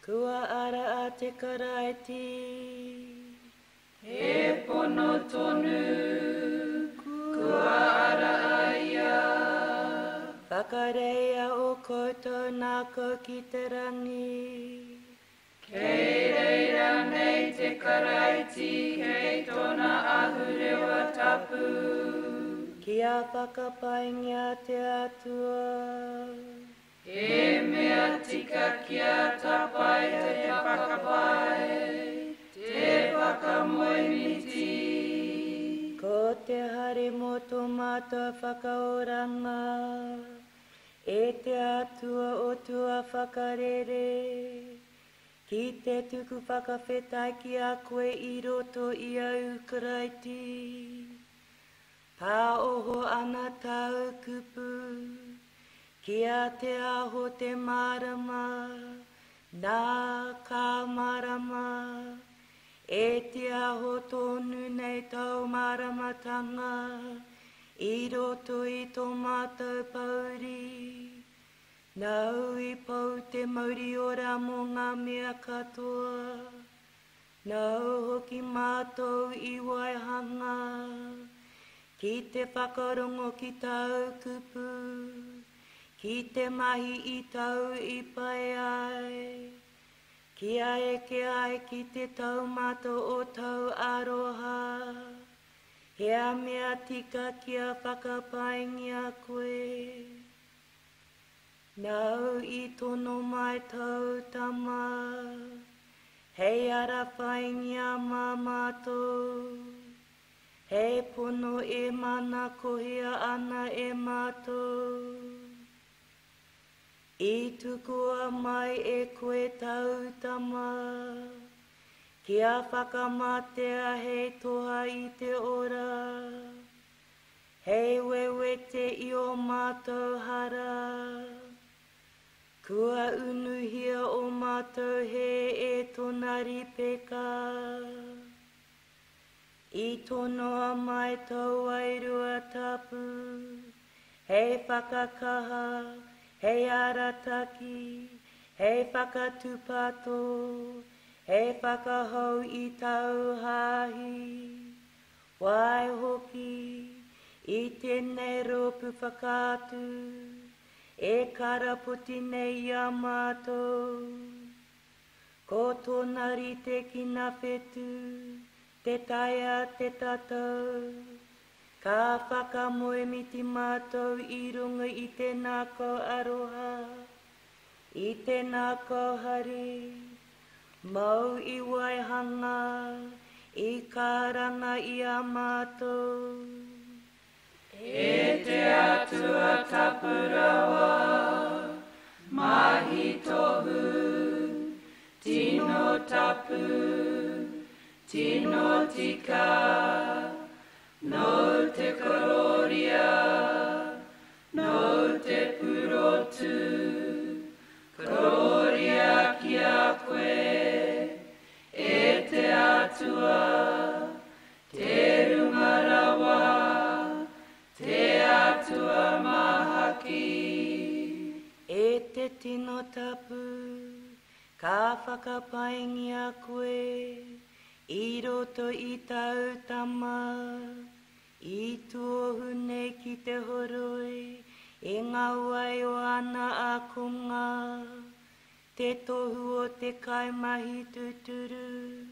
Kua ara a te karaiti. He pono tonu, kua ara a ia. Whakareia o koutou nā ko ki te rangi. Kei reira nei te karaiti, kei tona ahurewa tapu. Kia whakapaingia te atua. He mea tika kia tapai te whakapai, te whakamoemiti. Ko te hare mo tō mātua whakaoranga. E te atua o tua whakarere. Ki te tuku whakawhetai ki a koe i roto i au karaiti. Pā oho ana tau kupu. Kia te aho te marama. Nā ka marama. E te aho tonu nei tau maramatanga. I roto i tō mātou pauri. Nau i pau te mauri ora mō ngā mea katoa. Nau hoki mātou i waihanga. Ki te whakarongo ki tau kupu. Ki te mahi i tau i pai ai. Kia eke ai ki te taumata o tau aroha. Hea mea tika kia whakapaingia koe. Nau i tono mai tau tama. Hei ara whaingia mātou. Hei pono e mana kohia ana e mātou. I tukua mai e koe tau tama. Kia whakamatea hei toha i te ora. Hei wewete i o mātou hara. Kua unuhia o mātou he e tonari peka. I tonoa mai tau airua tapu. Hei whakakaha. Hei arataki, hei whakatupato, hei whakahau i tau hahi. Wai hoki, i tēnei ropu whakatu, e karaputi nei a mātou. Ko tōna rite ki nā whetu, te taia te tatau. Ka whakamoemiti mātou i runga i tēnā kau aroha, i tēnā kau hari. Mau i waihanga, i karanga i a mātou. E te atua tapurawa, mahi tohu, tino tapu, tino tika. No te kororia, no te purotu, kororia ki a koe, e te atua, te rungarawa, te atua mahaki. E te tino tapu, ka whakapaingia koe, i roto i tau tama. I tuohu nei ki te horoi, e ngā wai o ana a konga, te tohu o te kaimahi tuturu.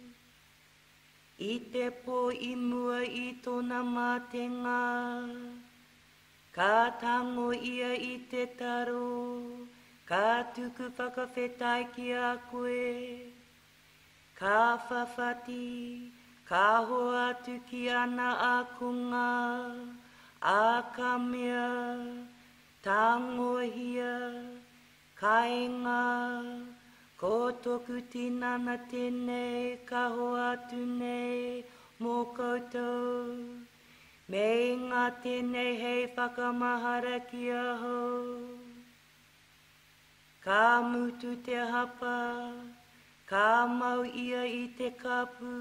I te pō i mua i tōna mātenga, ka tango ia i te taro, ka tuku whakawhetai ki a koe, ka whawhati, ka hoa atu ki ana a kunga, a ka mea, tangohia, kainga, ko toku tinana tēnei, ka hoa atu nei, mō koutou. Me ngā tēnei hei whakamahara ki aho. Ka mutu te hapa, ka mau ia i te kapu,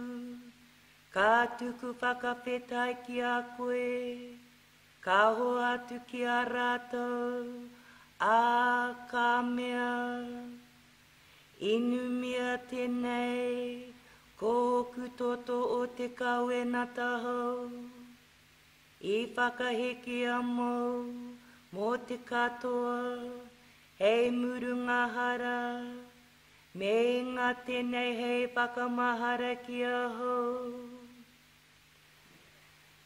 ka tuku whakawhetai ki a koe, ka hoa atu ki a rātou, a ka mea. Inumia tēnei, ko oku toto o te kawena taho. I whakaheki amo, mō te katoa, hei murungahara, me ngā tēnei hei whakamahara ki aho.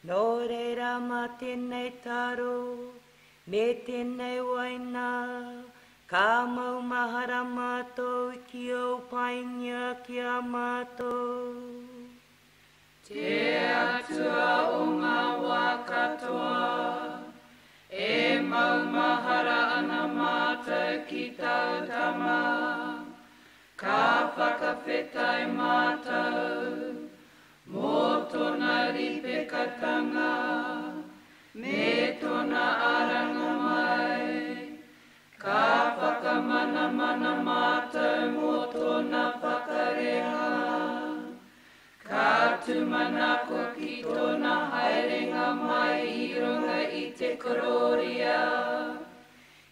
Nō reira mā tēnei taro, me tēnei waina, ka mau mahara mātou ki au paingia ki a mātou. Te atua o ngā wā katoa, e mau mahara ana mātou ki tautama, ka whakawhetai mātou, mō tōna ripekatanga, me tōna aranga mai, ka whakamana mana mātou mō tōna whakarenga, ka tumanako ki tōna haerenga mai I runga I te kororia,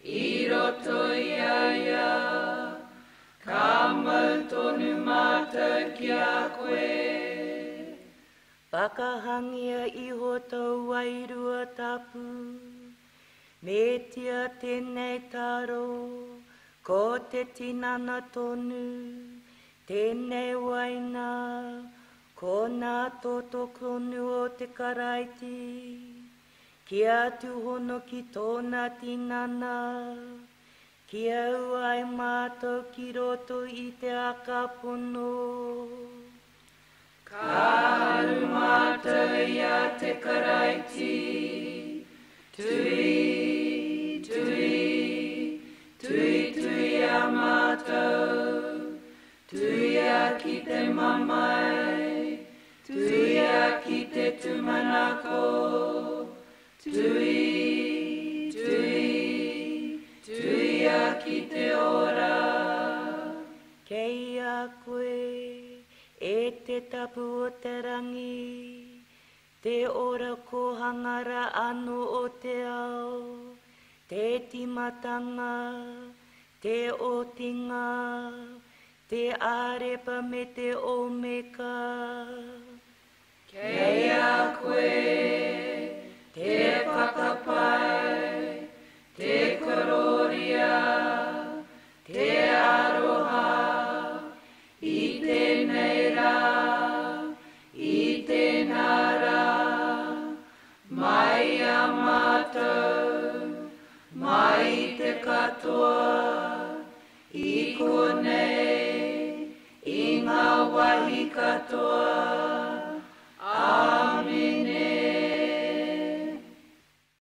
I roto ia, ka mau tonu mātou ki a koe. Whakahangia iho tau wairua tapu, me tia tēnei taro, ko te tinana tonu, tēnei waina, ko nā toto konu o te karaiti, ki atu hono ki tōna tinana, ki au ai mātou ki roto I te akapono. Ka aru mātou ia te karaiti, tui, tui, tui, tui a mātou, tui a ki te mamai, tui a ki te tumanako, tui, tui, tui a ki te ora. Kei a koe, e te tapu o te rangi, te ora ko hangara ano o te ao, te timatanga, te otinga, te arepa me te omeka. Kei a koe, te whakapai, te kororia, te aroha, I tēnei rā, I tēnā rā, mai a mātou, mai I te katoa, I konei, I ngā wahi katoa.